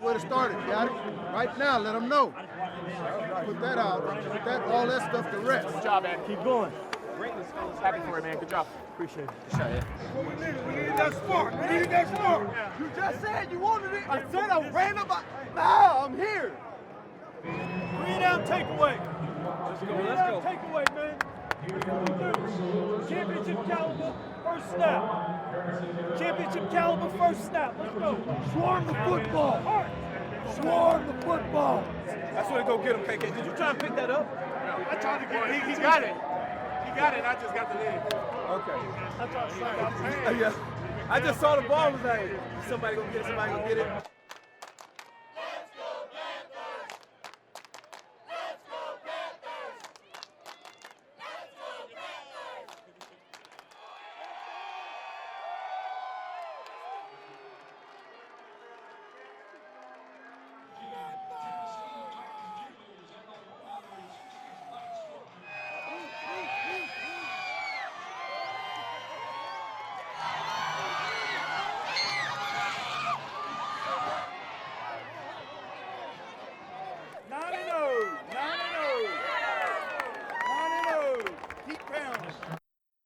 where to start it. Got it? Right now, let them know. Put that out. Put that, all that stuff to rest. Good job, man. Keep going. Happy for it, man. Good job. Appreciate it. Good shot, yeah. We need that spark. We need that spark. You just said you wanted it. I said I ran about. Now I'm here. 3-down takeaway. Let's go. Takeaway, man. Championship caliber, first snap. Championship caliber, first snap. Let's go. Swarm the football. Swarm the football. That's what go get him, KK. Did you try and pick that up? I tried to get it. He got it. He got it. I just got the lead. Okay. I tried to say, Yeah. I just saw the ball was like, somebody gonna get it, somebody gonna get it.